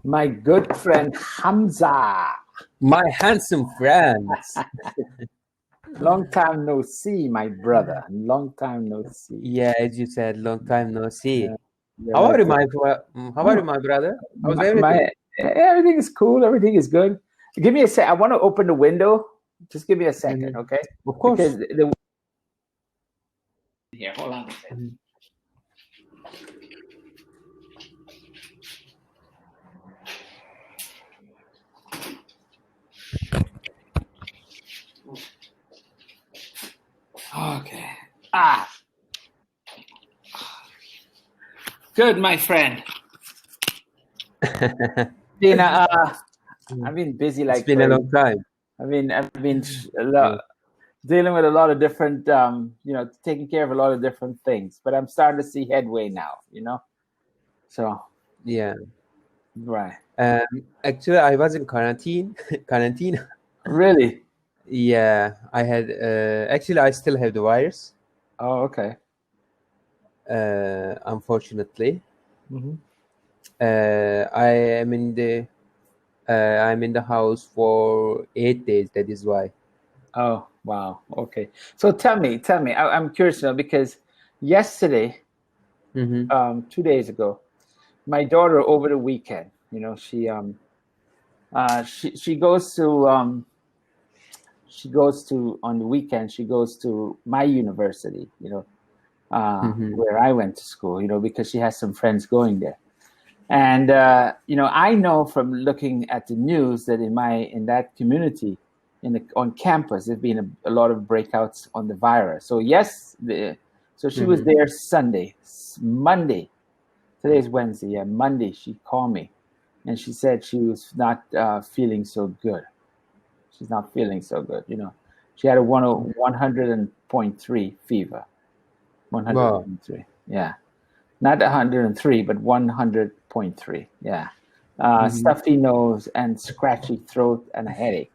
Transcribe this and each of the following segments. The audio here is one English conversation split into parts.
My good friend Hamza. My handsome friends. Long time no see, my brother. Long time no see. Yeah, as you said, long time no see. Yeah, How are you, my brother? How's everything? Everything is cool. Everything is good. Give me a sec. I want to open the window. Just give me a second, okay? Of course. Because here, hold on a second. Okay. Good, my friend. Dina, I've been busy like It's been a long time. I've been dealing with a lot of different, taking care of a lot of different things. But I'm starting to see headway now, So yeah, right. Actually, I was in quarantine. Really? Yeah, I had. Actually, I still have the virus. Oh, okay. Unfortunately, Mm-hmm. I'm in the house for 8 days. That is why. Oh, wow. Okay. So tell me. I'm curious now because yesterday, 2 days ago, my daughter over the weekend, she goes to on the weekend she goes to my university, where I went to school, because she has some friends going there. And I know from looking at the news that in that community, on campus, there's been a lot of breakouts on the virus. So so she was there Monday. Today's Wednesday. Yeah, Monday she called me, and she said she was not feeling so good. She's not feeling so good. She had a 100.3 fever. 100.3. Yeah. Not 103, but 100.3. Yeah. Stuffy nose and scratchy throat and a headache.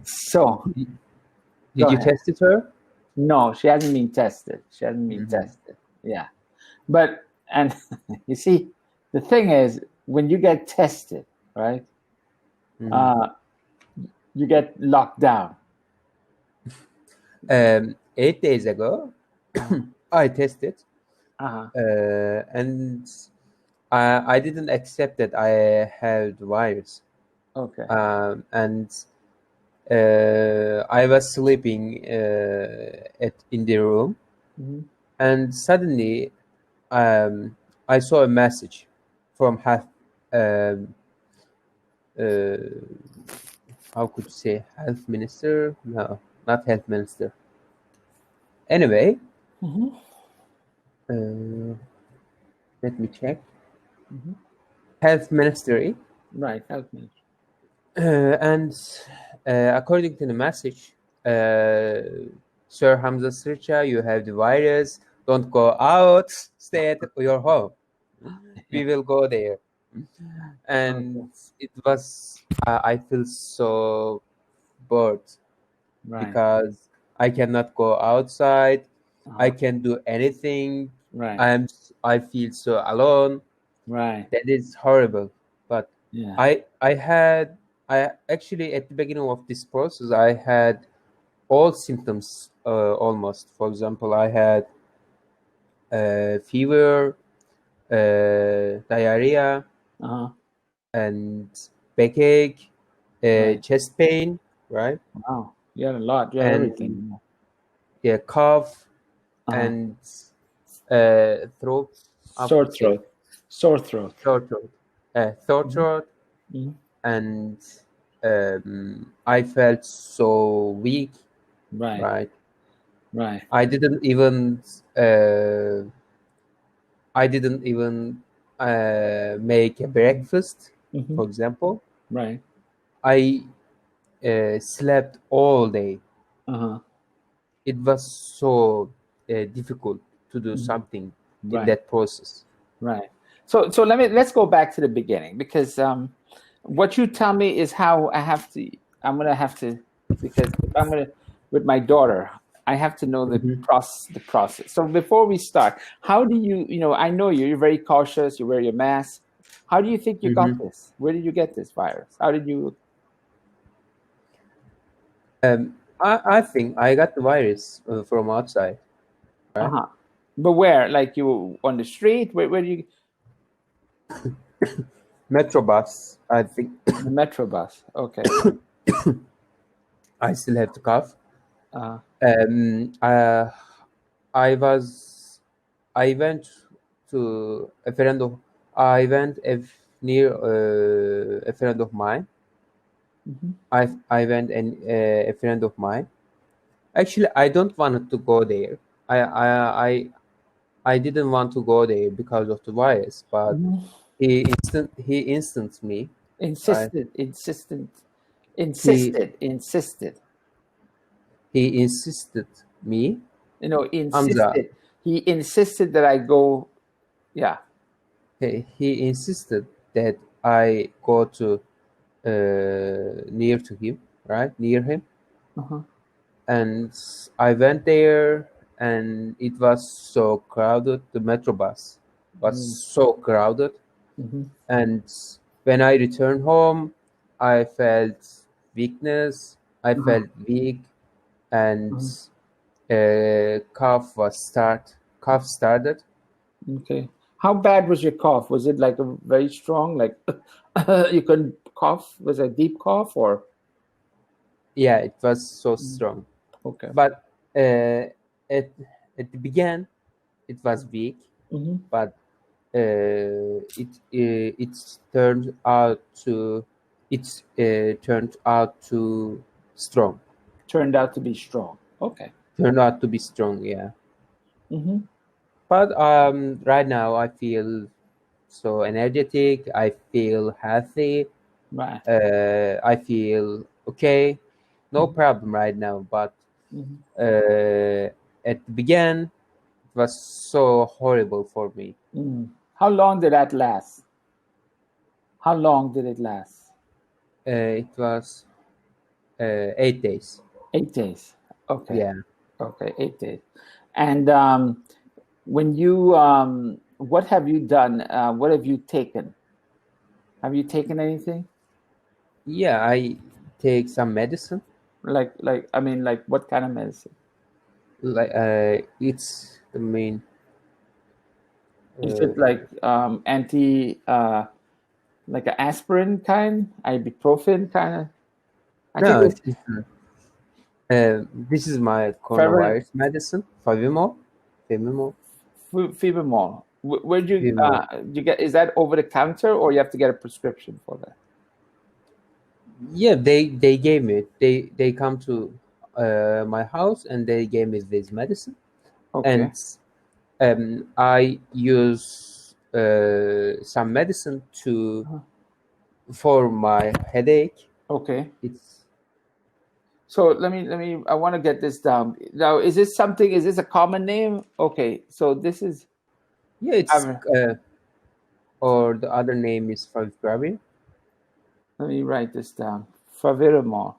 So, did you test her? No, she hasn't been tested. Yeah. But, and you see, the thing is, when you get tested, right, you get locked down. 8 days ago, I tested. And I didn't accept that I had the virus. Okay. And I was sleeping in the room, and suddenly I saw a message from how could you say, health minister? No, not health minister. Anyway. Let me check. Health Ministry. Right, health ministry. And according to the message, Sir Hamza Sircha, you have the virus. Don't go out. Stay at your home. We will go there. And it was, I feel so bored, because I cannot go outside. I can't do anything. Right. I feel so alone. Right. That is horrible. But yeah. I actually, at the beginning of this process, I had all symptoms almost. For example, I had fever, diarrhea, and backache, chest pain, right? Wow, you had a lot. You had everything. Yeah, cough, and throat. Sore throat. And I felt so weak. Right. I didn't even make a breakfast, for example. Right. I slept all day. It was so difficult to do something in that process. Right. So let's go back to the beginning, because what you tell me is how I'm gonna have to, because with my daughter, I have to know the process. So before we start, how do you I know you're very cautious, you wear your mask. How do you think you got this? Where did you get this virus? How did you? I think I got the virus from outside. Right? But where? Like you on the street? Where do you? Metro bus, I think. The metro bus. Okay. I still have to cough. Uh, I went to a friend of. I went near a friend of mine. I went and a friend of mine. Actually, I don't want to go there. I didn't want to go there because of the virus, but he instanced me. Insisted. He insisted me. You know, Hamza. insisted. He insisted that I go. Yeah. He insisted that I go to near to him, right? Near him. And I went there, and it was so crowded. The metro bus was so crowded. And when I returned home, I felt weakness. I felt weak, and cough started. Okay. How bad was your cough? Was it like a very strong, like you couldn't cough? Was it a deep cough or? Yeah, it was so strong. Okay. But at the beginning, it was weak, but it turned out to strong. Turned out to be strong. Okay. Turned out to be strong, yeah. But right now I feel so energetic. I feel healthy. Right. I feel okay. No problem right now. But at the beginning, it was so horrible for me. How long did that last? How long did it last? It was 8 days. 8 days. Okay. Yeah. Okay, 8 days. And when you, what have you done? What have you taken? Have you taken anything? Yeah, I take some medicine. Like what kind of medicine? Like it's the main. Is it like anti, like an aspirin kind, ibuprofen kind of? No, this is my coronavirus medicine, Fevimol. Fevimol. Where do you get? Is that over the counter, or you have to get a prescription for that? Yeah, they gave me. They come to my house and they gave me this medicine. Okay. And I use some medicine for my headache. Okay. So let me. I want to get this down. Now, is this a common name? Okay. So this is. Yeah, it's or the other name is favipiravir. Let me write this down. Favipiravir.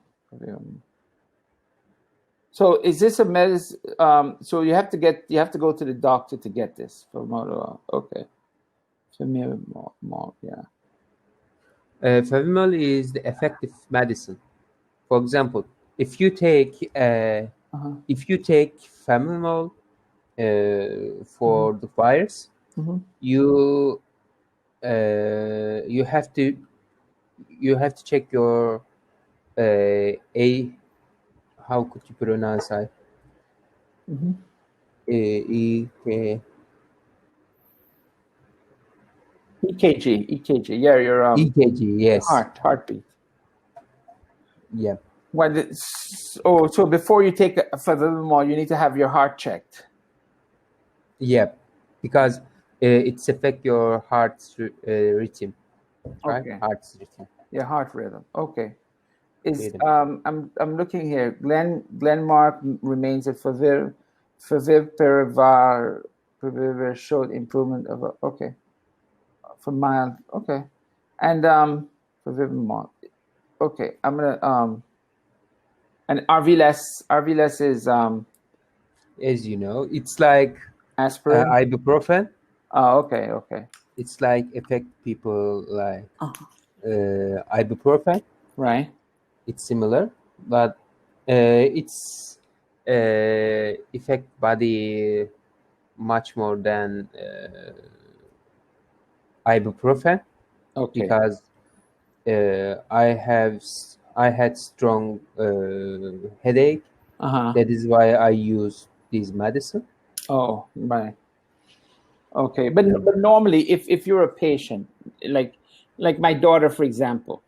So is this a medicine? So you have to go to the doctor to get this. Okay. Favipiravir. Yeah. Fevimol is the effective medicine. For example, if you take Fevimol for the virus, you have to check your how could you pronounce it? EKG. Yeah, your EKG. Yes. Heartbeat. Yeah. So before you take Fevimol, you need to have your heart checked. Yeah, because it's affect your heart's rhythm, right? Okay. Heart's rhythm. Your heart rhythm. Okay. I'm looking here. Glenmark remains at Favipiravir showed improvement of okay. For mild, okay. And Fevimol. Okay, I'm gonna and Arviles is as you know, it's like aspirin. ibuprofen. Oh, okay. it's like affect people like ibuprofen. Right. It's similar, but it's affect body much more than ibuprofen. Okay. Because I had strong headache. That is why I use this medicine. Oh, right. Okay, but normally, if you're a patient, like my daughter, for example,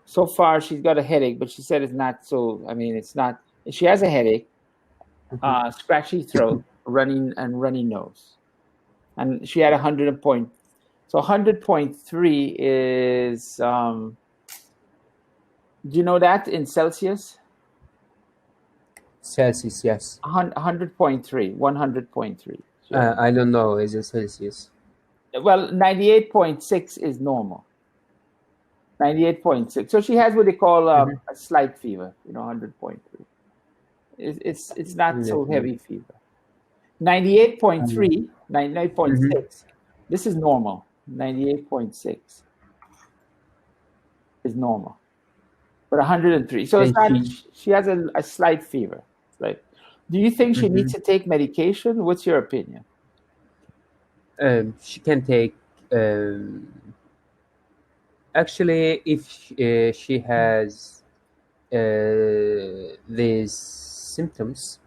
so far she's got a headache, but she said it's not so. I mean, it's not. She has a headache, scratchy throat, runny nose, and she had 100 point. So 100.3 is. Do you know that in Celsius? Celsius, yes. 100.3, 100.3. I don't know. Is it Celsius? Well, 98.6 is normal. 98.6. So she has what they call a slight fever. 100.3. It's not so heavy fever. 98.3, 98.6. This is normal. 98.6 is normal. But 103. So it's not, she has a slight fever. Right. Do you think she needs to take medication? What's your opinion? She can take. Actually, if she has these symptoms,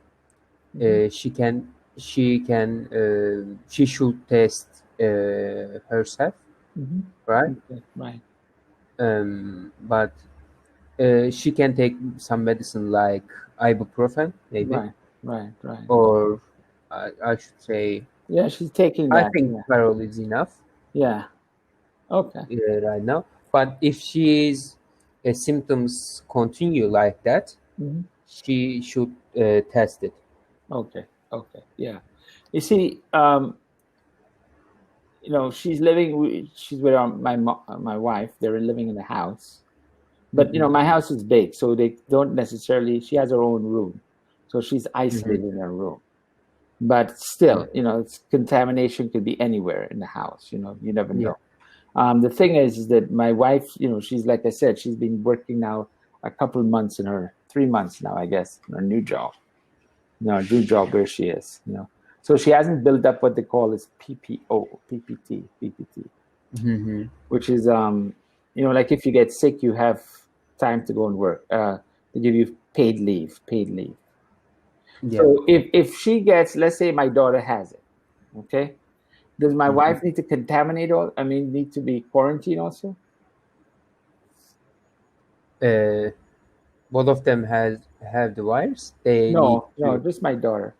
she should test herself, right? Okay, right. But she can take some medicine like ibuprofen, maybe. Right. Or I should say. Yeah, she's taking that. I think Referral is enough. Yeah. Okay. Right now, but if she's symptoms continue like that, she should test it. Okay. Yeah. You see, she's with my wife. They're living in the house, but my house is big, so they don't necessarily. She has her own room, so she's isolated in her room. But still, contamination could be anywhere in the house. You never know. The thing is that my wife, she's, like I said, she's been working now a couple of months 3 months now, I guess, in her new job. New job where she is. So she hasn't built up what they call is PPT, which is like if you get sick, you have time to go and work. They give you paid leave. Yeah. So if she gets, let's say my daughter has it, okay, does my wife need to contaminate need to be quarantined also? Both of them have the virus? No, just my daughter.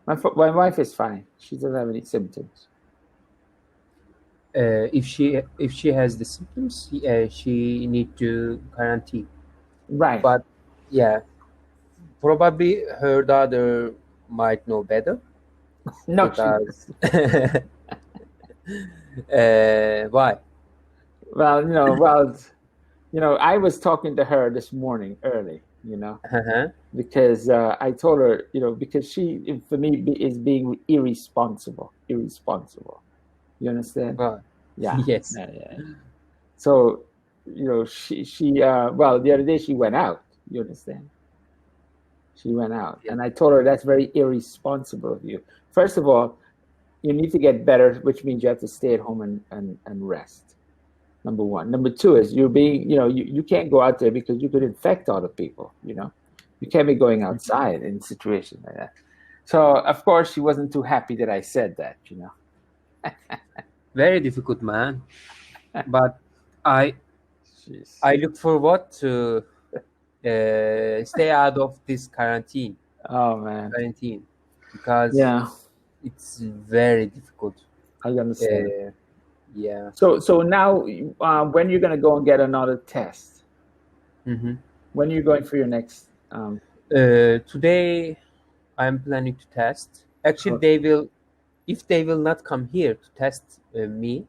My wife is fine. She doesn't have any symptoms. If she has the symptoms, she need to quarantine. Right. But yeah, probably her daughter might know better. No, because why? Well, I was talking to her this morning early, because I told her, because she, for me, is being irresponsible. You understand? Yeah. Yes. Yeah. So, she well, the other day she went out. You understand? She went out, and I told her that's very irresponsible of you. First of all, you need to get better, which means you have to stay at home and rest. Number one. Number two is you're being, you can't go out there because you could infect other people. You can't be going outside in situations like that. So of course she wasn't too happy that I said that. Very difficult, man. But I look forward to stay out of this quarantine. Oh man, because it's very difficult. I understand. Yeah. So now, when you're gonna go and get another test? When are you going for your next? Today, I'm planning to test. Actually, if they will not come here to test me,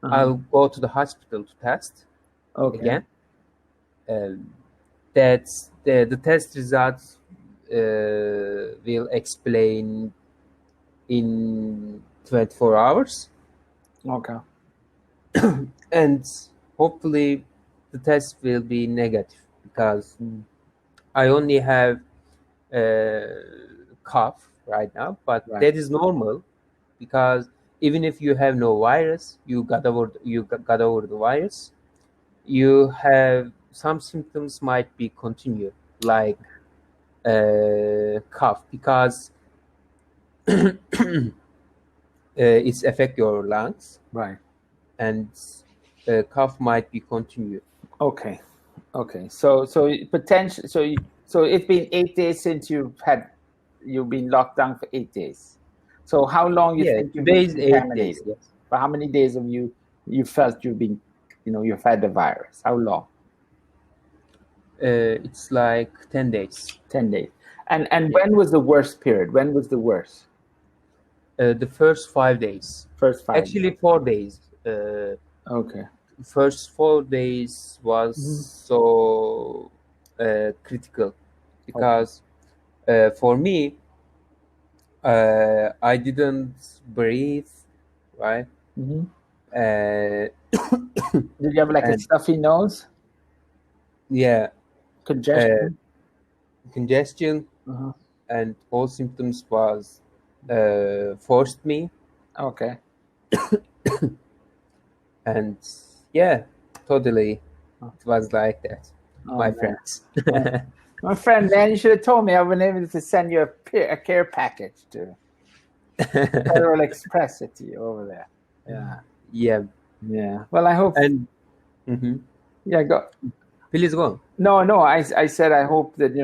I'll go to the hospital to test again. That's the test results will explain in 24 hours. Okay. And hopefully the test will be negative, because I only have cough right now, but Right. that is normal, because even if you have no virus, you got over the virus, you have some symptoms might be continued, like cough, because it's affect your lungs, Right. and cough might be continued. Okay. Okay. So potential. So it's been 8 days since you've been locked down for 8 days. So how long you Yeah, think you've today been is 8 days. contaminated? Yes. For how many days have you felt you've had the virus? How long? It's like 10 days. 10 days. And Yeah. when was the worst period? When was the worst? The first 5 days. First 5 Actually, days. 4 days. Okay. First 4 days was so critical, because for me, I didn't breathe, right? Mm-hmm. Uh, Did you have like a and stuffy nose? yeah, Congestion? congestion, Uh-huh. and all symptoms was forced me, Okay. and yeah, totally, it was like that, Oh, my man. friends. My friend, man, you should have told me. I would have been able to send you a care package to Federal Express it to you over there. Yeah. Yeah, Yeah. Well, I hope. and mhm. Yeah. Go. Please go. No. I said I hope that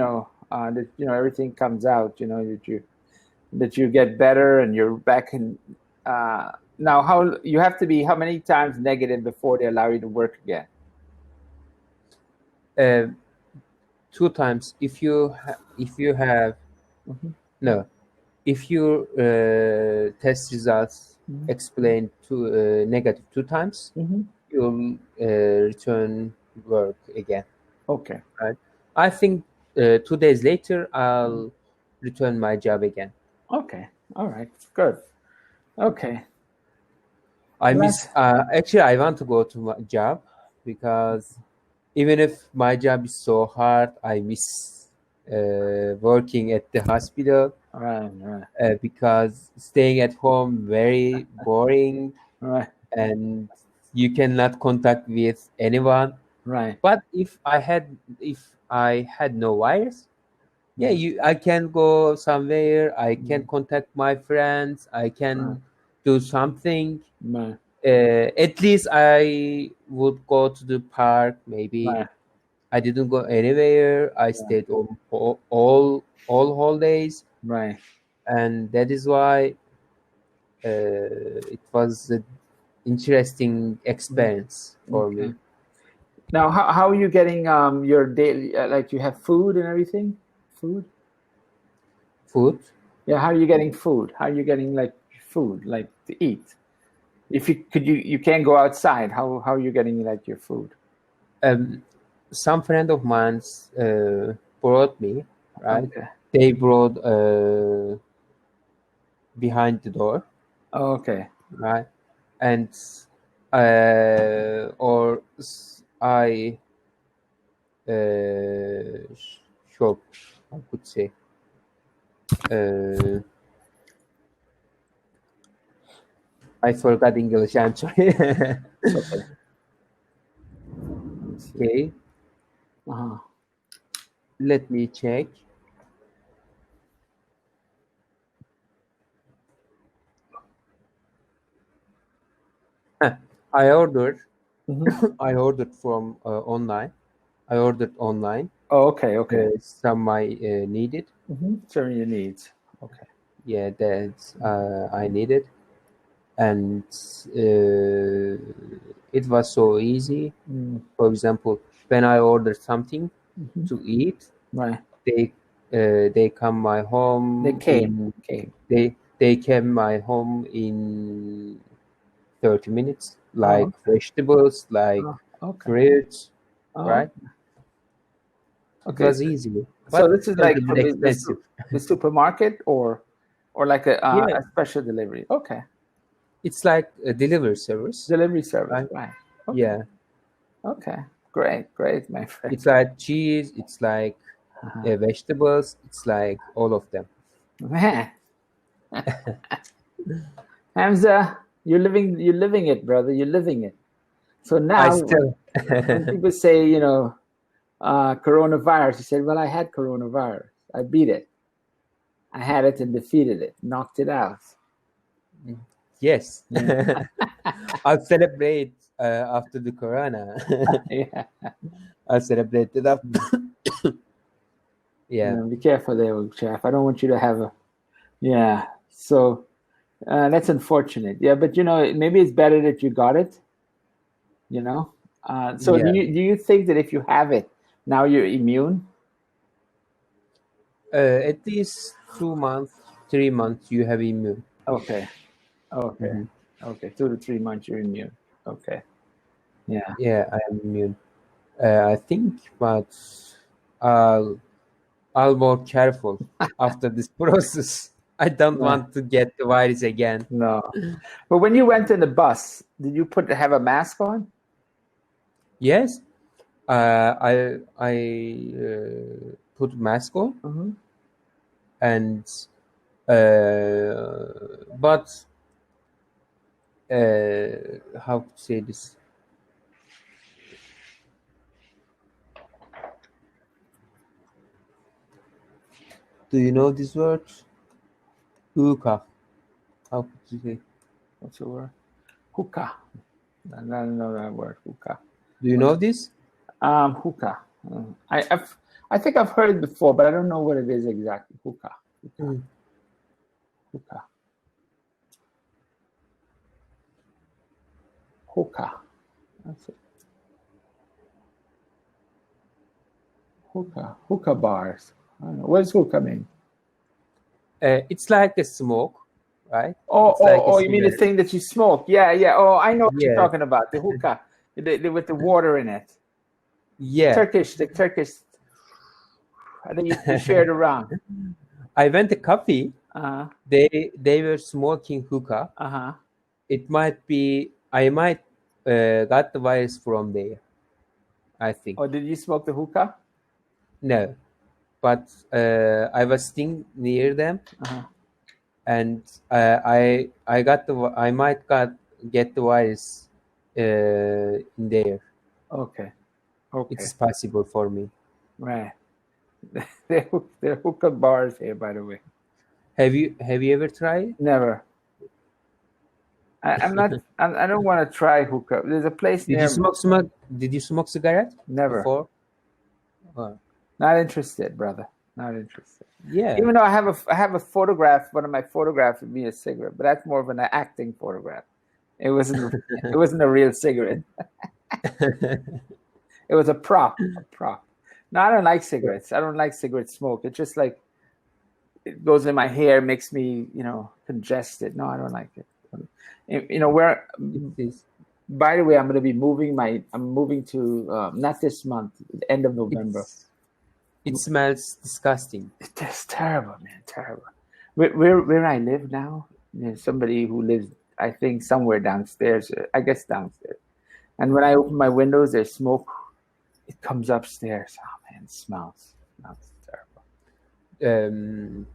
everything comes out. That you get better and you're back in. Now, how you have to be how many times negative before they allow you to work again? 2 times if you have no, if your test results explain to negative 2 times, you'll return work again. Okay. Right. I think 2 days later I'll return my job again. Okay. All right. Good. Okay. I miss actually I want to go to my job, because even if my job is so hard, I miss working at the hospital, Right. because staying at home very boring, Right. and you cannot contact with anyone. Right. But if I had no virus, yeah, I can go somewhere, I can contact my friends, I can do something. Right. At least I would go to the park, maybe. Right. I didn't go anywhere. I stayed home for all holidays, Right. and that is why it was an interesting experience for me. Now, how are you getting your daily? Like, you have food and everything. Food. Yeah. How are you getting food? How are you getting like food, like to eat? If you can't go outside. How are you getting like your food? Some friend of mine brought me, right? Okay. They brought behind the door. Oh, okay. Right, and or I shop, I could say. I forgot English. I'm sorry. Okay. Okay, let me check. I ordered. I ordered from online. I ordered online. Oh, okay. Some I needed. Serving your needs. Okay. Yeah, that I needed, and it was so easy. For example, when I ordered something to eat, Right. they come my home. They came. They came my home in 30 minutes, like vegetables, like fruits, right? It Okay. was easy. So But this is a like little from bit expensive. the supermarket, or like a Yeah. special delivery. Okay. It's like a delivery service. Delivery service, right? Okay. Yeah. Okay. Great, my friend. It's like cheese. It's like vegetables. It's like all of them. Man, Hamza, you're living it, brother. You're living it. So now, when people say, coronavirus, you said, well, I had coronavirus. I beat it. I had it and defeated it, knocked it out. Yes. I'll celebrate after the corona. Yeah. I'll celebrate it after. Yeah. Be careful there, chef. I don't want you to have a. Yeah. So that's unfortunate. Yeah, but maybe it's better that you got it. So Yeah. do you think that if you have it, now you're immune? At least 2 months, 3 months, you have immune. Okay. Okay. 2 to 3 months you're immune. Okay. Yeah. Yeah, I am immune. I think, but I'll more careful after this process. I don't want to get the virus again. No. But when you went in the bus, did you have a mask on? Yes. I put mask on, and but how to say this? Do you know this word? Hookah. How could you say? What's the word? Hookah. I don't know that word. Hookah. Do you know this? Hookah. I think I've heard it before, but I don't know what it is exactly. Hookah. Hookah. Hookah. That's it. Hookah. Hookah bars. I don't know. What does hookah mean? It's like a smoke, right? Oh, you mean the thing that you smoke? Yeah. Oh, I know what you're Yeah. talking about. The hookah, with the water in it. Yeah. The Turkish. I think you shared around. I went to coffee. They were smoking hookah. It might be I might got the virus from there. I think. Oh, did you smoke the hookah? No, but I was staying near them, and I might get the virus in there. Okay. It's possible for me. Right. They're hookah bars here, by the way. Have you ever tried? Never. I'm not. I don't want to try hookah. There's a place Did near. Did you smoke cigarette? Never. Before? Oh. Not interested, brother. Not interested. Yeah. Even though I have a photograph. One of my photographs of me a cigarette, but that's more of an acting photograph. It wasn't a real cigarette. It was a prop. No, I don't like cigarettes. I don't like cigarette smoke. It's just like it goes in my hair, makes me, congested. No, I don't like it. Where. By the way, I'm moving to not this month, the end of November. It smells disgusting. It's terrible, man, terrible. Where I live now, there's somebody who lives, I think, somewhere downstairs. I guess downstairs. And when I open my windows, there's smoke. It comes upstairs. Oh man, it smells. It's terrible.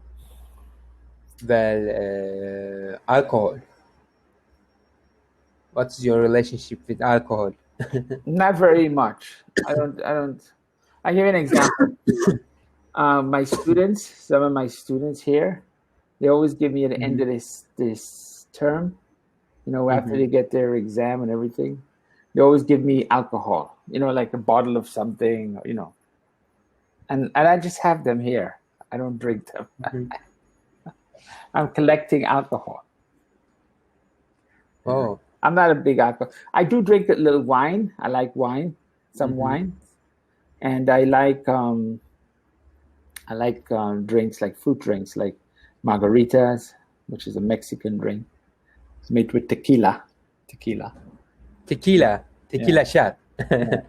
Alcohol. What's your relationship with alcohol? Not very much. I don't. I'll give you an example. My students, some of my students here, they always give me at the end of this term, after they get their exam and everything, they always give me alcohol, like a bottle of something, and I just have them here. I don't drink them. I'm collecting alcohol. Oh. I'm not a big alcohol. I do drink a little wine. I like wine, some wine, and I like drinks like fruit drinks like margaritas, which is a Mexican drink. It's made with tequila. Tequila shot. Yeah.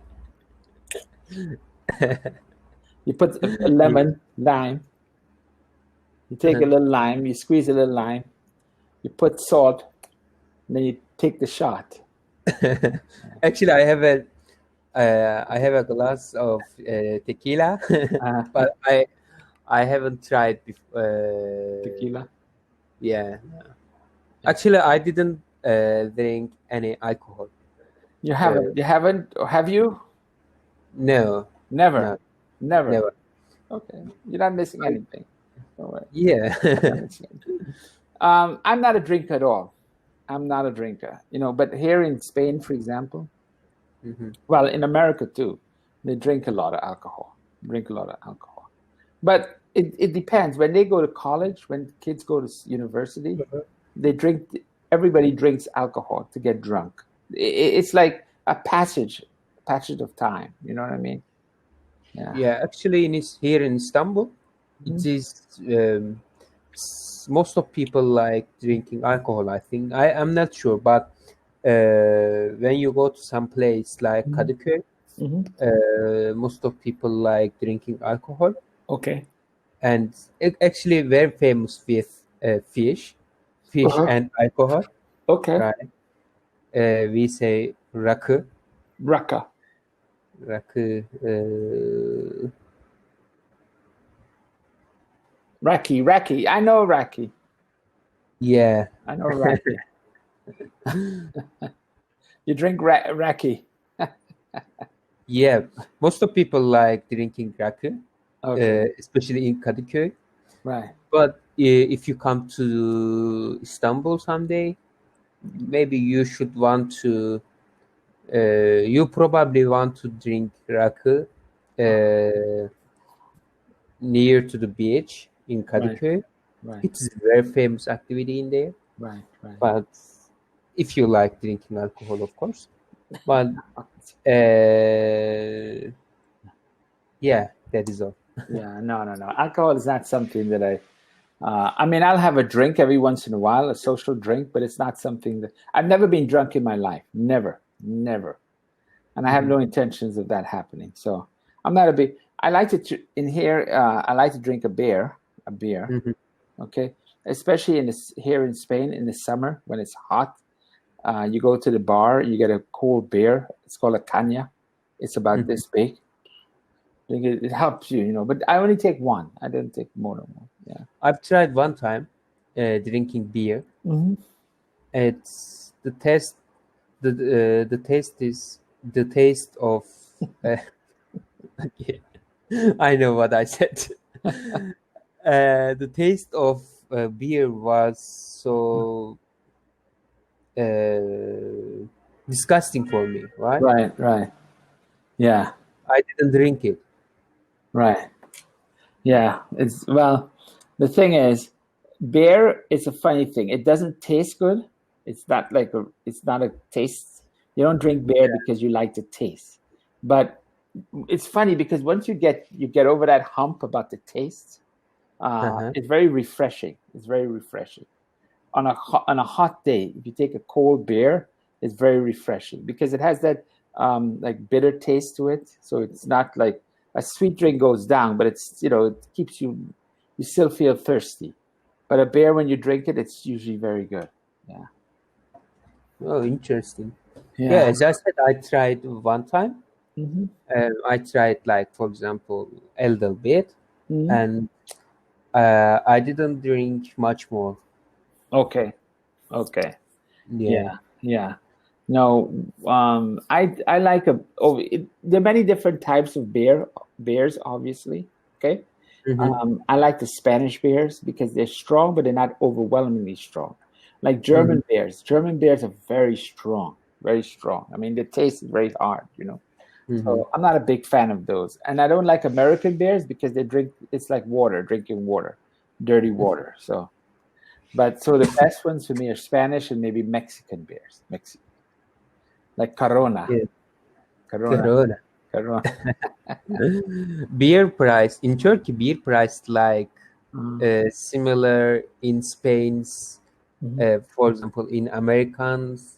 You put a lemon, lime. You take a little lime. You squeeze a little lime. You put salt. then you take the shot. Actually, I have a glass of tequila, but I haven't tried before. Tequila. Yeah. Actually, I didn't drink any alcohol. You haven't? You haven't? Or have you? No. Never. No. Never. Never. Okay. You're not missing anything. Don't worry. Yeah. I'm not a drinker at all. I'm not a drinker. But here in Spain, for example, well, in America too, they drink a lot of alcohol. But it depends. When they go to college, when kids go to university, they drink. Everybody drinks alcohol to get drunk. It's like a passage of time. You know what I mean? Yeah. Actually, here in Istanbul, it is most of people like drinking alcohol. I think I'm not sure, but when you go to some place like Kadıköy, most of people like drinking alcohol. Okay. And it actually very famous with fish and alcohol. Okay. Right. We say rakı. Rakı. Raki. I know Raki. Yeah. I know Raki. You drink Raki. Yeah. Most of people like drinking rakı, especially in Kadıköy. Right. But if you come to Istanbul someday, maybe you should want to. You probably want to drink rakı near to the beach in Kadıköy. Right. It's a very famous activity in there. Right. But if you like drinking alcohol, of course. But yeah, that is all. Yeah, no. Alcohol is not something that I'll have a drink every once in a while, a social drink, but it's not something that I've never been drunk in my life. Never. And I have no intentions of that happening. So I'm not a big, I like to, I like to drink a beer. Okay. Especially here in Spain in the summer when it's hot. You go to the bar, you get a cold beer. It's called a caña. It's about this big. It helps you, but I only take one. I don't take more than one. Yeah. I've tried one time drinking beer. It's the taste. The taste is the taste of. I know what I said. The taste of beer was so disgusting for me. Right. Yeah. I didn't drink it. Right. Yeah. The thing is, beer is a funny thing. It doesn't taste good. It's not a taste. You don't drink beer because you like the taste. But it's funny because once you get over that hump about the taste, it's very refreshing. It's very refreshing. On a hot day, if you take a cold beer, it's very refreshing because it has that like bitter taste to it. So it's not like a sweet drink goes down, but it's it keeps you still feel thirsty. But a beer, when you drink it, it's usually very good. Yeah. Oh, interesting. Yeah, as I said, I tried one time. I tried, like, for example, a little bit, and I didn't drink much more. Okay. Yeah. No, I like there are many different types of beers, obviously. Okay. I like the Spanish beers because they're strong, but they're not overwhelmingly strong. Like German beers. German beers are very strong. I mean, the taste is very hard, So I'm not a big fan of those. And I don't like American beers because it's like drinking water, dirty water. So the best ones for me are Spanish and maybe Mexican beers. Like Corona. Yeah. Corona. Beer price in Turkey, beer price like similar in Spain's, for example, in Americans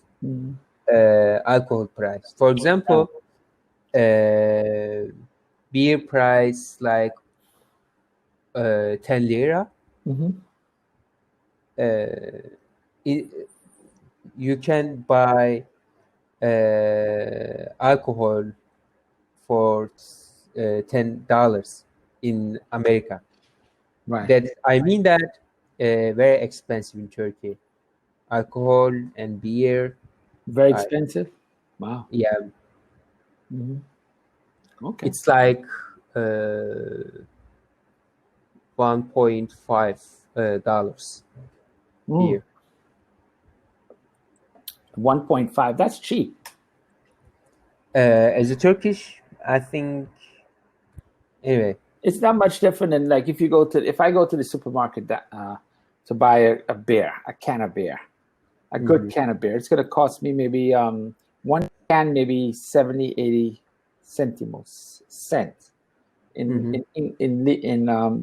alcohol price. For example, beer price like 10 lira. you can buy alcohol for $10 in America. Right. That I mean that very expensive in Turkey. Alcohol and beer. Very expensive. Wow. Yeah. Mm-hmm. Okay. It's like $1.5 here. 1.5. That's cheap. As a Turkish, I think. Anyway, it's not much different than like if I go to the supermarket to buy a beer, a can of beer, a good can of beer. It's going to cost me maybe one can maybe 70, 80 centimos cents in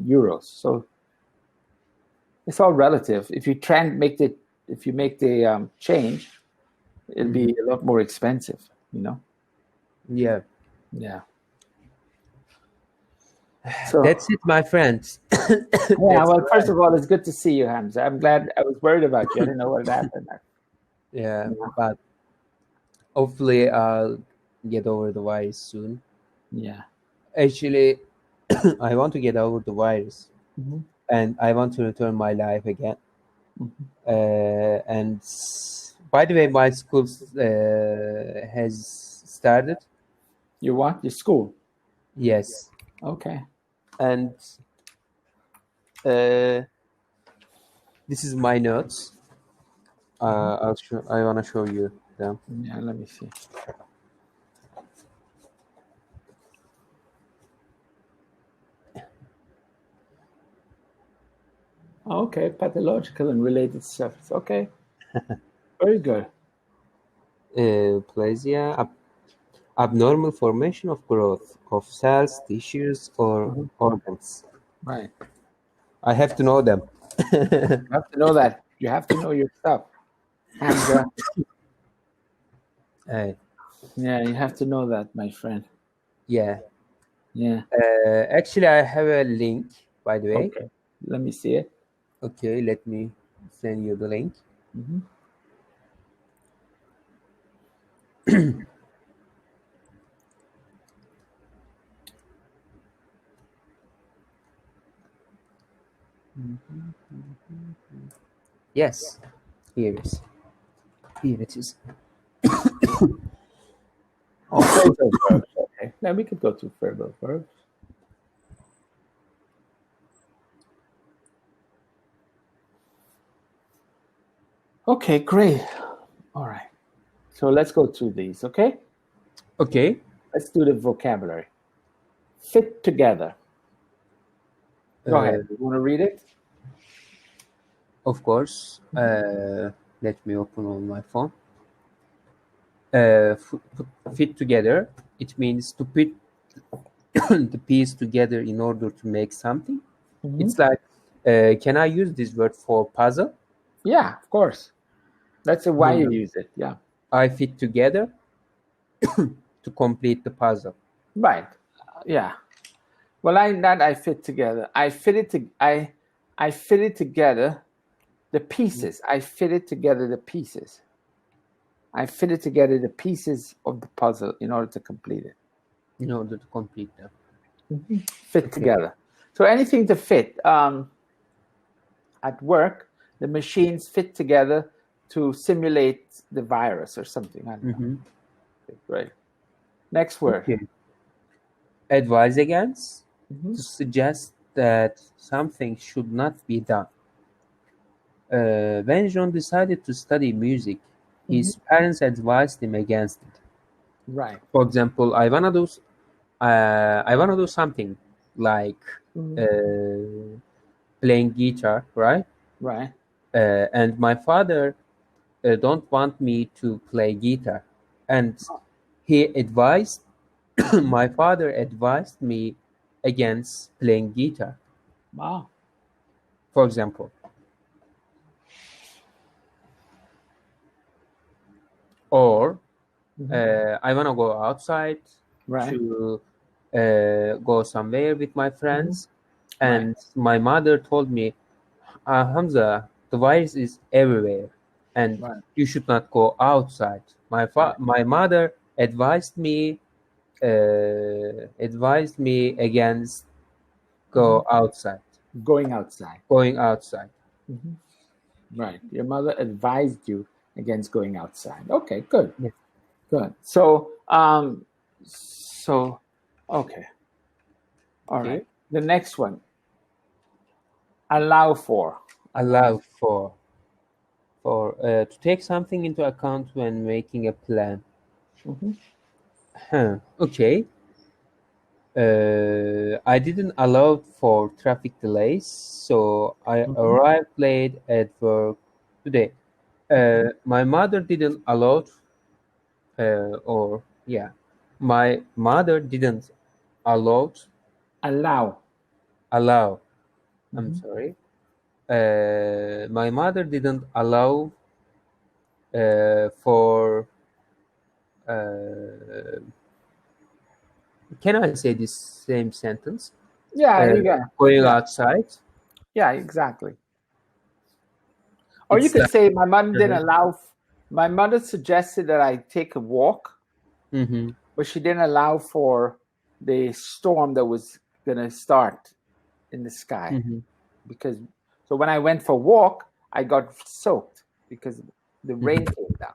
euros. So it's all relative. If you make the change, it'll be a lot more expensive. Yeah. So that's it, my friends. Well, first of all, it's good to see you, Hamza. I'm glad. I was worried about you. I didn't know what had happened. Yeah, but hopefully I'll get over the virus soon. Yeah. Actually, I want to get over the virus, and I want to return my life again. And by the way, my school has started. You what? Your school? Yes. Okay. And this is my notes. I want to show you them. Yeah, let me see. Okay, pathological and related stuff. Okay. Very good. Plasia, abnormal formation of growth of cells, tissues, or organs. Right. I have to know them. You have to know that. You have to know your stuff. And, Hey. yeah, you have to know that, my friend. Yeah. Yeah. Actually, I have a link, by the way. Okay. Let me see it. Okay, let me send you the link. Yes, here it is. Here it is. Phrasal verbs. Okay. Now we could go to phrasal verbs. Okay, great. All right. So let's go through these, okay? Okay. Let's do the vocabulary. Fit together. Go ahead. You want to read it? Of course. Let me open on my phone. Fit together. It means to put the piece together in order to make something. It's like, can I use this word for puzzle? Yeah, of course. That's why you use it. Yeah. I fit together to complete the puzzle. Right. Yeah. Well, I fit together. I fitted together the pieces. I fitted together the pieces. I fitted together the pieces of the puzzle in order to complete it. In order to complete them. Fit together. So anything to fit. At work, the machines fit together to simulate the virus or something. I don't know. Okay, great. Next word. Okay. Advise against, to suggest that something should not be done. When John decided to study music, his parents advised him against it. Right. For example, I wanna do something like playing guitar, right? Right. And my father don't want me to play guitar, and he advised my father advised me against playing guitar. Wow. For example. Or I want to go outside to go somewhere with my friends, and my mother told me, Hamza, the virus is everywhere, and Right. you should not go outside. My mother advised me against going outside. Going outside. Mm-hmm. Right. Your mother advised you against going outside. Okay, good. Yeah. Good. So, okay. All Okay. right. The next one. Allow for. Allow for to take something into account when making a plan. Okay. I didn't allow for traffic delays, so I arrived late at work today. My mother didn't allow, my mother didn't allow. Allow. I'm sorry. My mother didn't allow for. Can I say this same sentence? Yeah, you got Going yeah. outside. Yeah, exactly. Or you It's could like- say my mother didn't allow. My mother suggested that I take a walk, Mhm. but she didn't allow for the storm that was going to start in the sky. Mhm. Because so when I went for a walk, I got soaked because the rain came down.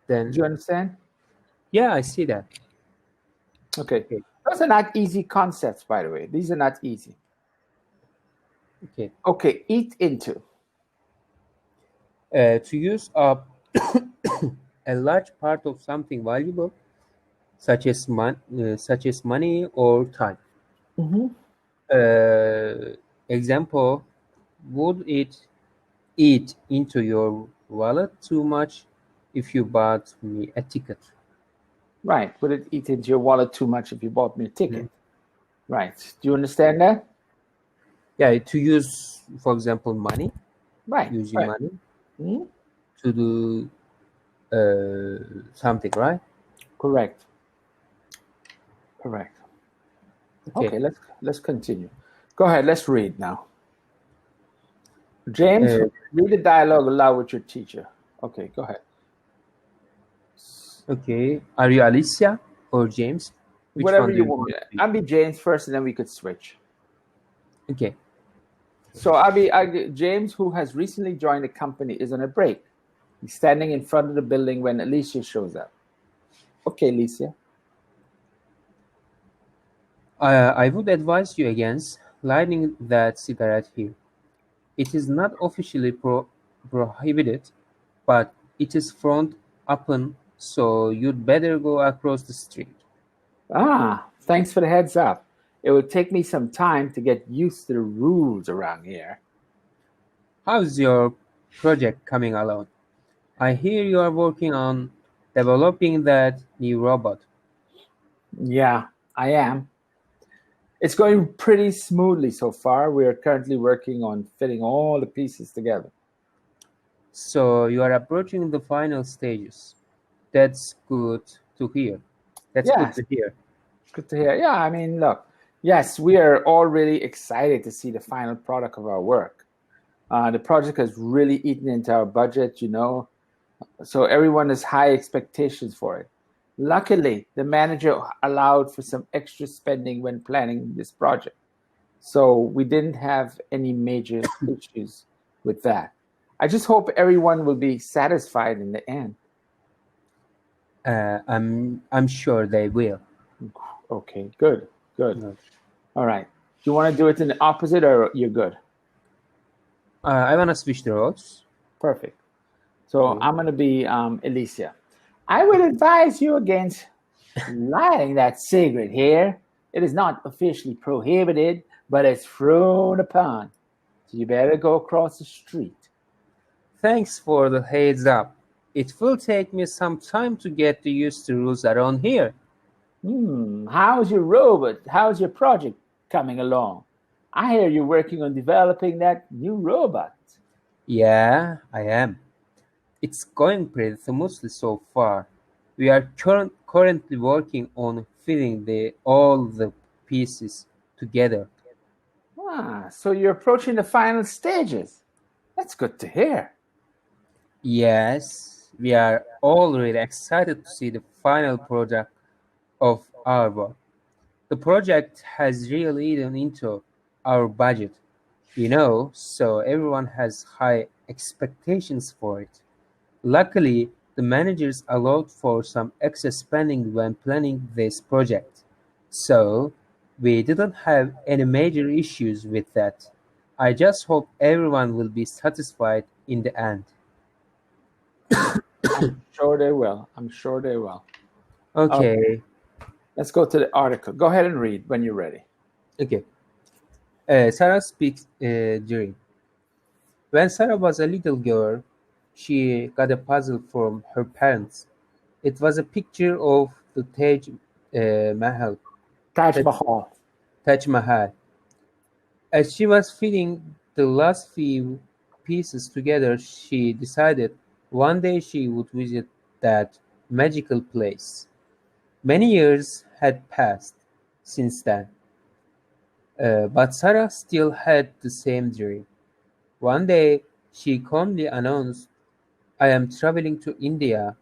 Then Do you understand? yeah, I see that. Okay. Okay. Those are not easy concepts, by the way. These are not easy. Okay. Okay, eat into. To use up a large part of something valuable, such as money or time. Example: would it eat into your wallet too much if you bought me a ticket? Right. Would it eat into your wallet too much if you bought me a ticket? Right. Do you understand that? Yeah, to use, for example, money. Right. Using right. money to do something, right? Correct. Okay. Okay, let's continue. Go ahead. Let's read now. James, read the dialogue aloud with your teacher. Okay, go ahead. Okay. Are you Alicia or James? Which Whatever one do you you want want me to to. be? I'll be James first, and then we could switch. Okay. So James, who has recently joined the company, is on a break. He's standing in front of the building when Alicia shows up. Okay, Alicia. I would advise you against lighting that cigarette here. It is not officially prohibited, but it is frowned upon, so you'd better go across the street. Thanks for the heads up. It will take me some time to get used to the rules around here. How's your project coming along? I hear you are working on developing that new robot. Yeah, I am. It's going pretty smoothly so far. We are currently working on fitting all the pieces together. So you are approaching the final stages. That's good to hear. That's Yes. good to hear. Good to hear. Yeah, I mean, look, yes, we are all really excited to see the final product of our work. The project has really eaten into our budget, so everyone has high expectations for it. Luckily, the manager allowed for some extra spending when planning this project, so we didn't have any major issues with that. I just hope everyone will be satisfied in the end. I'm sure they will. Okay, good. Yes. All right. Do you want to do it in the opposite, or you're good? I want to switch the roles. Perfect. So Okay. I'm going to be Alicia. I would advise you against lighting that cigarette here. It is not officially prohibited, but it's frowned upon. So you better go across the street. Thanks for the heads up. It will take me some time to get used to rules around here. How's your robot? How's your project coming along? I hear you're working on developing that new robot. Yeah, I am. It's going pretty smoothly so far. We are currently working on fitting all the pieces together. So you're approaching the final stages. That's good to hear. Yes, we are all really excited to see the final product of our work. The project has really eaten into our budget, so everyone has high expectations for it. Luckily, the managers allowed for some excess spending when planning this project, so we didn't have any major issues with that. I just hope everyone will be satisfied in the end. I'm sure they will. I'm sure they will. Okay, Let's go to the article. Go ahead and read when you're ready. okay. Sarah speaks during. When Sarah was a little girl, she got a puzzle from her parents. It was a picture of the Mahal, Taj Taj Mahal. Taj Mahal. As she was fitting the last few pieces together, she decided one day she would visit that magical place. Many years had passed since then, but Sarah still had the same dream. One day, she calmly announced, I am traveling to India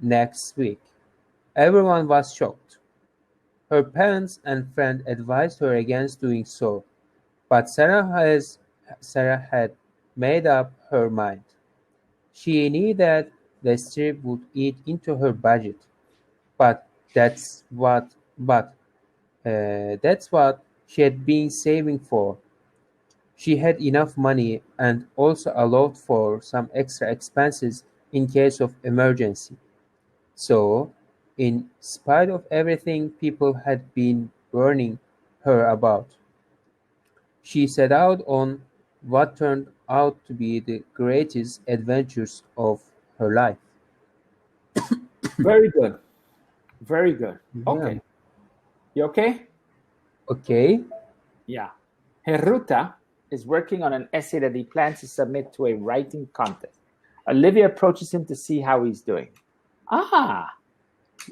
next week. Everyone was shocked. Her parents and friends advised her against doing so, but Sarah had made up her mind. She knew that the trip would eat into her budget, but that's what she had been saving for. She had enough money and also allowed for some extra expenses in case of emergency. So, in spite of everything people had been warning her about, she set out on what turned out to be the greatest adventures of her life. Very good. Very good. Yeah. Okay. You okay? Okay. Yeah. Heruta is working on an essay that he plans to submit to a writing contest. Olivia approaches him to see how he's doing. Ah,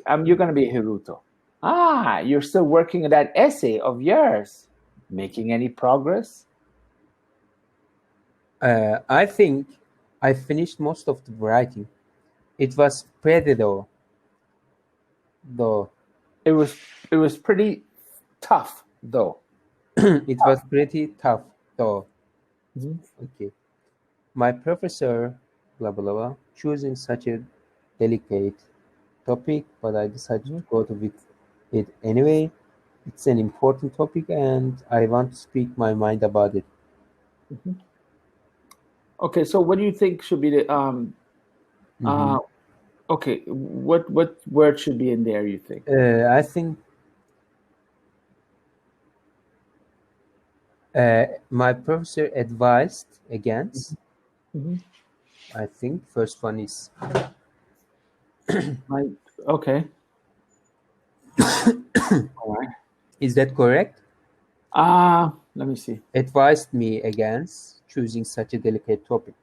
you're going to be Hiruto. Ah, you're still working on that essay of yours. Making any progress? I think I finished most of the writing. It was pretty though. It was pretty tough though. It was pretty tough though. Mhm. Okay. My professor, blah blah blah, choosing such a delicate topic, but I decided to go to with it anyway. It's an important topic, and I want to speak my mind about it. Mhm. Okay, so what do you think should be the Mhm. okay, what word should be in there, you think? I think my professor advised against. Mhm. I think first one is Right. Okay. All right. is that correct? Let me see. Advised me against choosing such a delicate topic.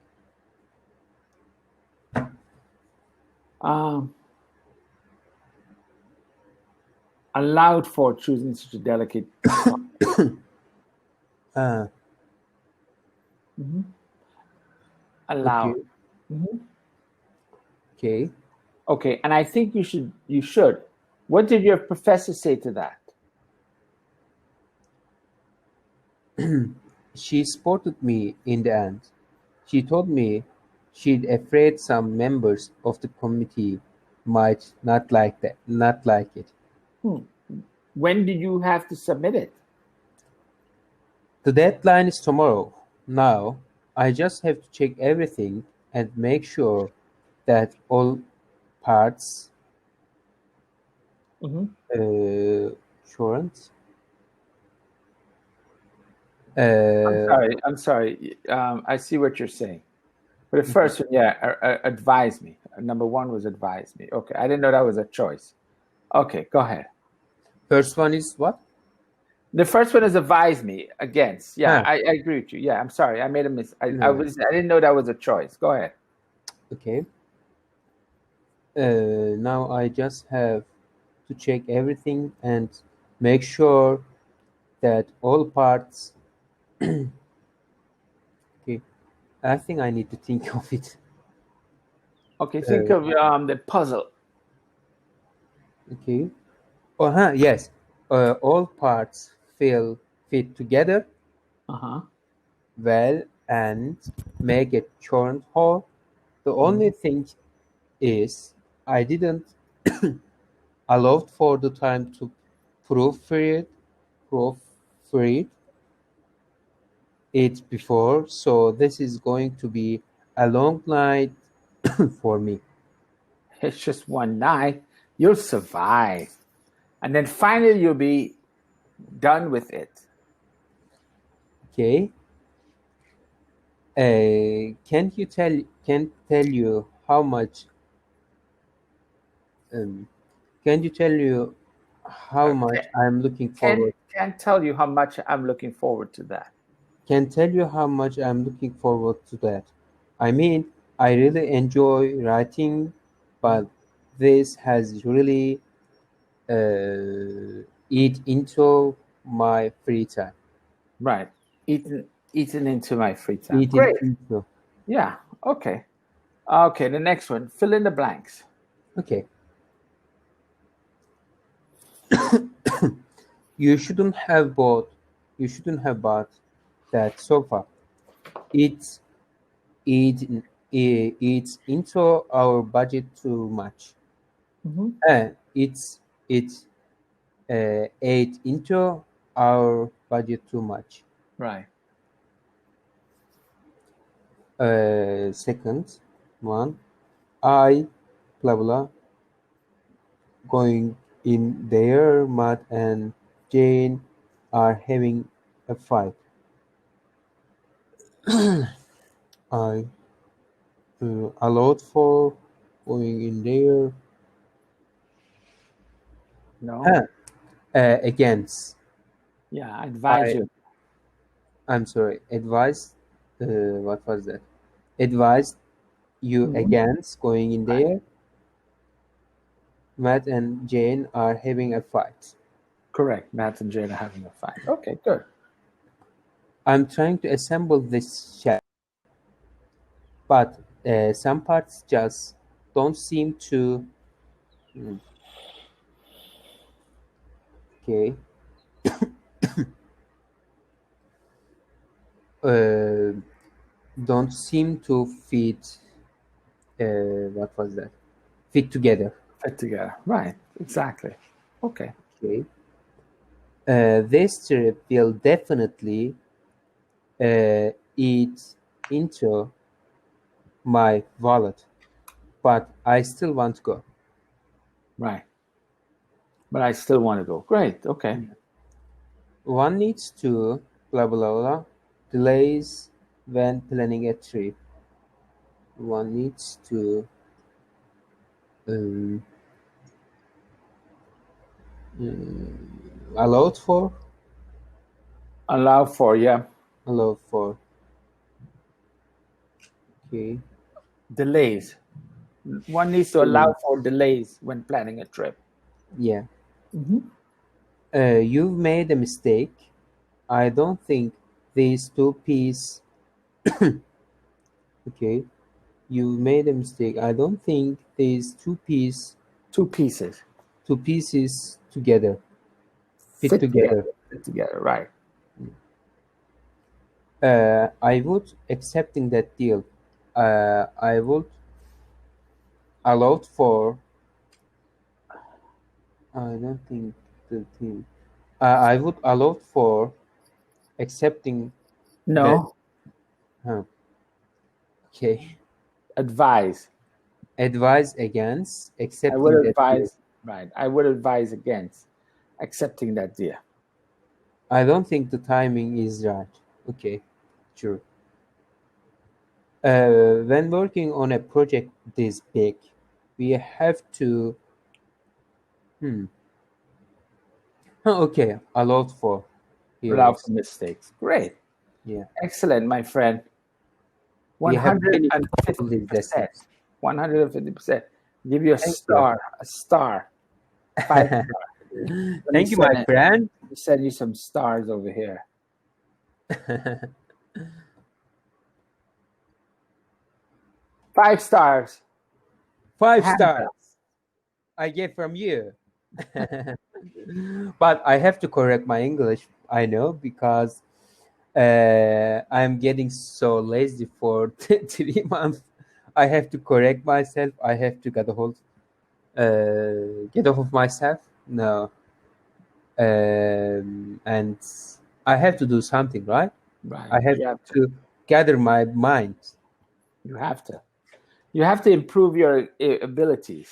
Um, allowed for choosing such a delicate. Ah, Mhm. okay, Allowed. Mhm. okay. Okay, and I think you should. What did your professor say to that? She supported me in the end. She told me she'd afraid some members of the committee might not like it. Hmm. When did you have to submit it? The deadline is tomorrow. Now, I just have to check everything and make sure that all parts Mhm. current. I'm Uh, sorry. I'm sorry. I see what you're saying. For the first one, yeah, advise me. Number one was advise me. Okay, I didn't know that was a choice. Okay, go ahead. First one is what? The first one is advise me against. Yeah, Ah, I agree with you. Yeah, I'm sorry. I made a miss. no. I didn't know that was a choice. Go ahead. Okay. Now I just have to check everything and make sure that all parts. Okay. I think I need to think of it. Okay, think of the puzzle. Okay. Yes. All parts fit together well and make a joint whole. The only thing is I didn't allow for the time to proofread it before, so this is going to be a long night for me. It's just one night. You'll survive. And then finally you'll be done with it. Okay. Can tell you how much can you tell you how much I'm looking forward? Can't tell you how much I'm looking forward to that. Can tell you how much I'm looking forward to that. I mean, I really enjoy writing, but this has really eat into my free time. Right. Eaten into my free time. Eat Great. into. Yeah. Okay. Okay. The next one. Fill in the blanks. Okay. You shouldn't have bought that sofa. It's into our budget too much. It ate into our budget too much. Right. Second one, I blah blah going in there. Matt and Jane are having a fight. I allowed for going in there. No. Against. Yeah, advise you. I'm sorry. Advised. What was that? Advised you against going in there. Matt and Jane are having a fight. Correct. Matt and Jane are having a fight. Okay, good. I'm trying to assemble this chat, but some parts just don't seem to. Okay. Don't seem to fit. What was that? Fit together. Fit together. Right. Exactly. Okay. Okay. This trip will definitely eat into my wallet, but I still want to go. Right. But I still want to go. Great. Okay. One needs to blah blah blah delays when planning a trip. One needs to allowed for. Allow for, yeah. Allowed for. Okay. Delays. One needs to allow for delays when planning a trip. Yeah. You've made a mistake. I don't think these two pieces. Okay. You made a mistake. I don't think these two pieces together fit together. Fit together, right. I would accepting that deal. I would allowed for. I don't think the thing. I would allow for accepting. No. Okay. Advise Against accepting. I would that advise. deal. Right. I would advise against accepting that deal. I don't think the timing is right. Okay, sure. When working on a project this big, we have to. Okay, allowed for. Allow for mistakes. Great. Yeah. Excellent, my friend. 150%. 150%. Give you a star. A star. 5 stars. Thank you, my friend. Let me send you some stars over here. 5 stars. 5 Hands stars up. I get from you. But I have to correct my English, I know, because I'm getting so lazy for 3 months. I have to correct myself. I have to get off of myself. No. And I have to do something, right? Right. I have to gather my mind. You have to. You have to improve your abilities.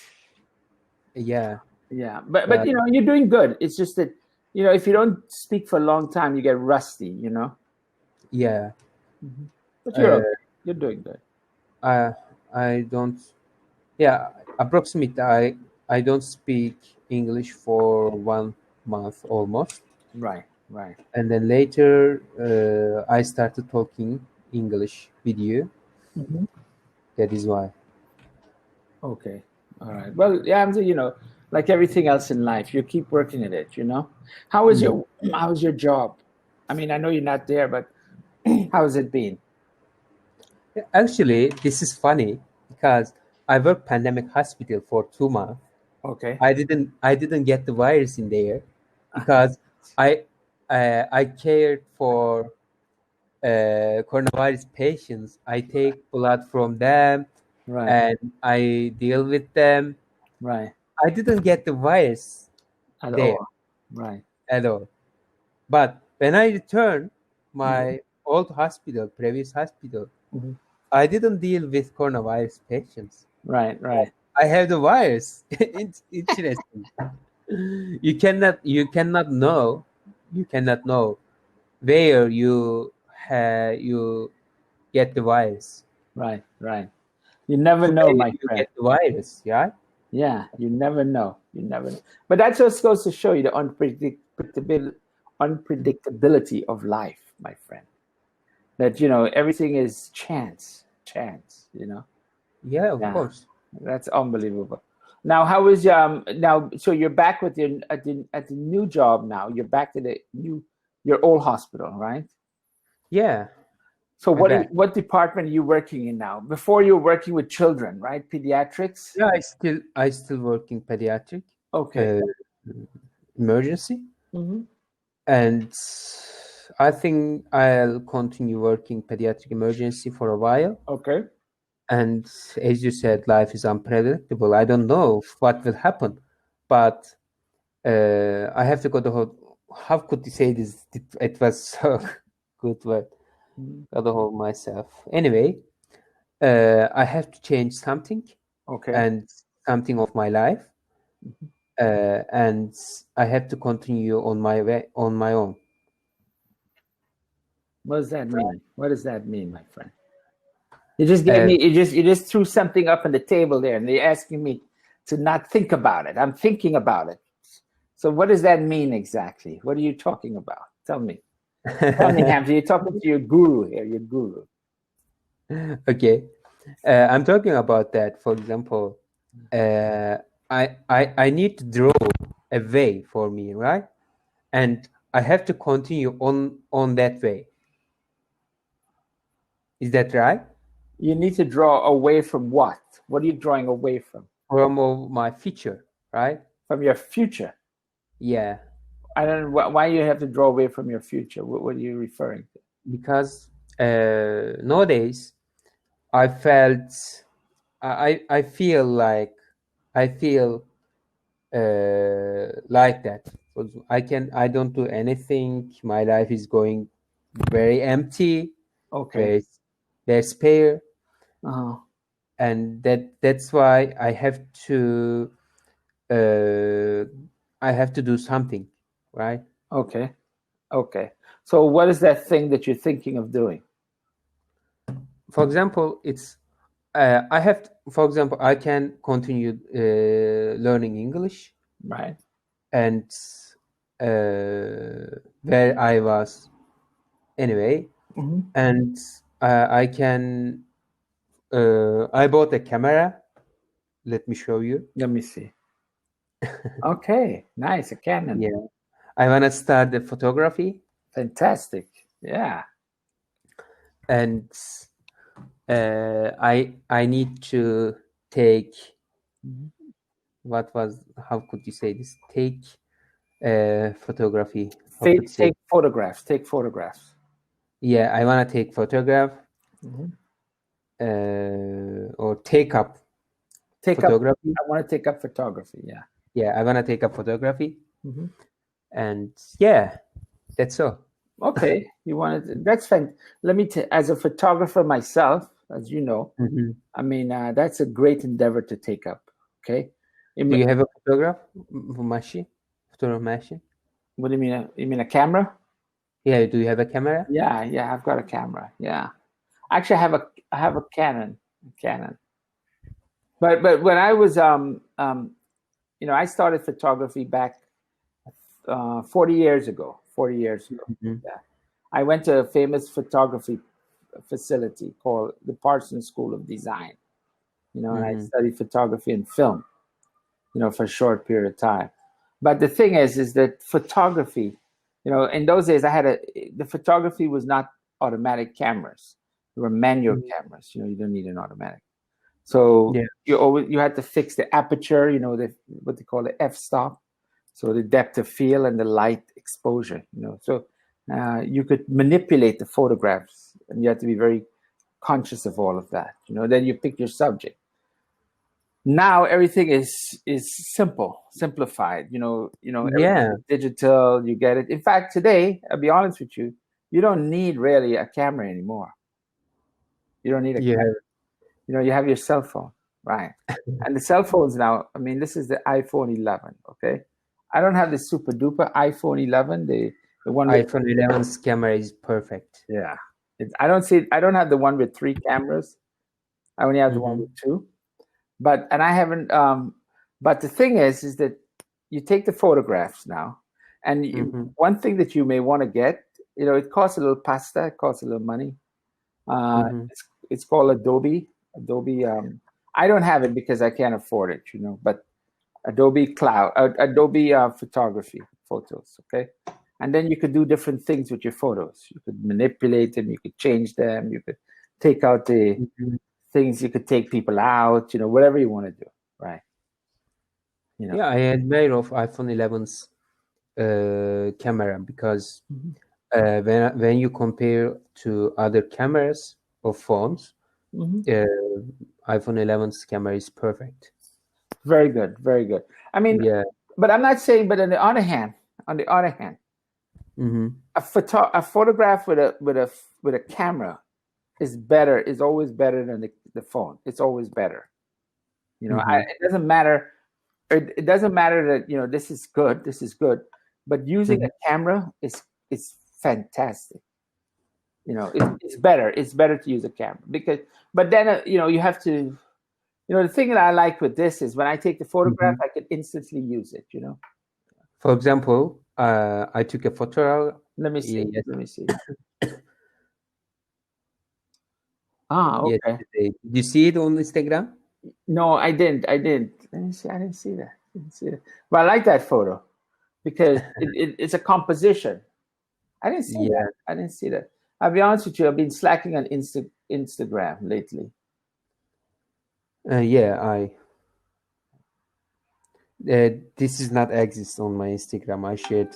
Yeah. Yeah, but you know, you're doing good. It's just that, you know, if you don't speak for a long time, you get rusty. You know. Yeah. But you're okay. You're doing good. I don't. Yeah, approximately. I don't speak English for 1 month almost. Right. Right. And then later I started talking English with you. That is why. Okay. All right. Well, yeah, you know, like everything else in life, you keep working at it. You know, how was your job? I mean, I know you're not there, but how has it been? Actually, this is funny because I worked pandemic hospital for 2 months. Okay. I didn't get the virus in there because I cared for coronavirus patients. I take blood from them, Right. and I deal with them. Right. I didn't get the virus At there all. Right. at all. But when I returned my old hospital, previous hospital, I didn't deal with coronavirus patients. Right. Right. I have the virus. It's interesting. You cannot know where you get the virus. Right. Right. You never know, Where my you friend. get the virus, yeah? Yeah, you never know. You never know. But that just goes to show you the unpredictability of life, my friend. That, you know, everything is chance. You know. Yeah, of course. That's unbelievable. Now, how is now? So you're back with your at the new job now. You're back to your old hospital, right? Yeah. So back. what department are you working in now? Before you were working with children, right? Pediatrics. Yeah, I still work in pediatric. Okay. Emergency. And I think I'll continue working pediatric emergency for a while. Okay. And as you said, life is unpredictable. I don't know what will happen, but I have to go to how could you say this? It was so good word. Got to hold myself. Anyway, I have to change something. Okay. And something of my life, and I have to continue on my way on my own. What does that mean? What does that mean, my friend? You just gave me. You just threw something up on the table there, and you're asking me to not think about it. I'm thinking about it. So what does that mean exactly? What are you talking about? Tell me. Tell me, Hamza. You're talking to your guru here. Your guru. Okay, I'm talking about that. For example, I need to draw a way for me, right? And I have to continue on that way. Is that right? You need to draw away from what? What are you drawing away from? From my future, right? From your future. Yeah. I don't know why you have to draw away from your future. What are you referring to? Because nowadays I feel like that. I don't do anything. My life is going very empty. Okay. Very spare. Uh-huh. And that's why I have to do something, right? Okay. So what is that thing that you're thinking of doing? For example, it's for example, I can continue learning English, right? And where I was anyway, and I can. I bought a camera. Let me show you. Let me see. Okay, nice, a Canon. Yeah, I wanna start the photography. Fantastic. Yeah. And I need to take How could you say this? Take photography. Take photographs. Yeah, I want to take photograph. Or take up photography. I want to take up photography. Yeah, I want to take up photography. And yeah, that's all. Okay, you want to? That's fine. Let me as a photographer myself, as you know, I mean, that's a great endeavor to take up. Okay. Do you have a photograph machine? Photograph machine? What do you mean? You mean a camera? Yeah. Do you have a camera? Yeah. I've got a camera. Yeah. Actually, I have a Canon. But when I was I started photography back 40 years ago. Yeah. I went to a famous photography facility called the Parsons School of Design. And I studied photography and film, for a short period of time. But the thing is that photography, in those days the photography was not automatic cameras. They were manual cameras. You don't need an automatic. So you had to fix the aperture, what they call the f-stop. So the depth of field and the light exposure, So you could manipulate the photographs, and you have to be very conscious of all of that. Then you pick your subject. Now everything is simplified. Digital. You get it. In fact, today, I'll be honest with you, you don't need really a camera anymore. You don't need a camera. You have your cell phone, right? And the cell phones now. I mean, this is the iPhone 11. Okay. I don't have the super duper iPhone 11. The one with iPhone 11's camera is perfect. Yeah, I don't have the one with 3 cameras. I only have the one with 2. But I haven't. But the thing is that you take the photographs now, and one thing that you may want to get, it costs a little pasta. It costs a little money. It's called Adobe. I don't have it because I can't afford it. But Adobe photography photos, okay? And then you could do different things with your photos. You could manipulate them, you could change them, you could take out the things, you could take people out, whatever you want to do, right? Yeah, I admire of iPhone 11's camera because when you compare to other cameras of phones, iPhone 11's camera is perfect. Very good. I mean, but I'm not saying. But on the other hand, a photograph with a camera is always better than the phone. It's always better. It doesn't matter. It doesn't matter that this is good. But using a camera is fantastic. It's better. It's better to use a camera but then you have to. The thing that I like with this is when I take the photograph, I can instantly use it, For example, I took a photo. Let me see. Okay. Yesterday. Did you see it on Instagram? No, I didn't. Let me see. I didn't see that. But I like that photo because it's a composition. I didn't see that. I'll be honest with you. I've been slacking on Instagram lately. This is not exist on my Instagram. I shared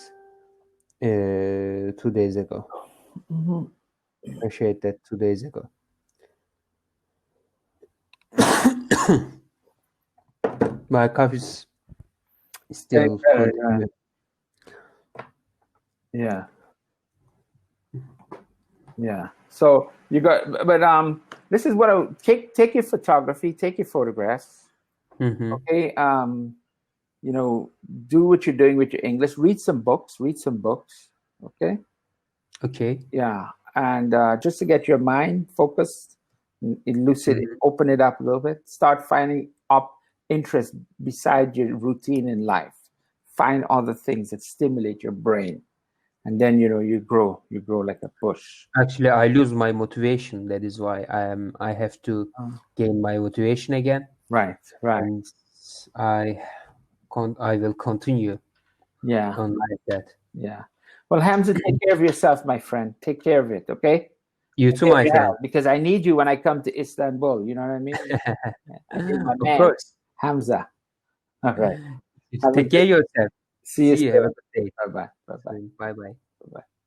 2 days ago. I shared that 2 days ago. My cough is still Yeah. So you got, but this is what I take your photography, take your photographs. Okay. Do what you're doing with your English. Read some books. Okay. Okay. Yeah, and just to get your mind focused, lucid, open it up a little bit. Start finding up interest beside your routine in life. Find other things that stimulate your brain. And then you grow like a bush. Actually, I lose my motivation. That is why I have to gain my motivation again. Right. And I will continue. Yeah. On like that. Yeah. Well, Hamza, take care of yourself, my friend. Take care of it, okay? You too, my friend. Because I need you when I come to Istanbul. You know what I mean? Of course. Hamza. All right. Take care of yourself. See you. Have a good day. Bye bye. Bye bye. Bye bye. Bye bye.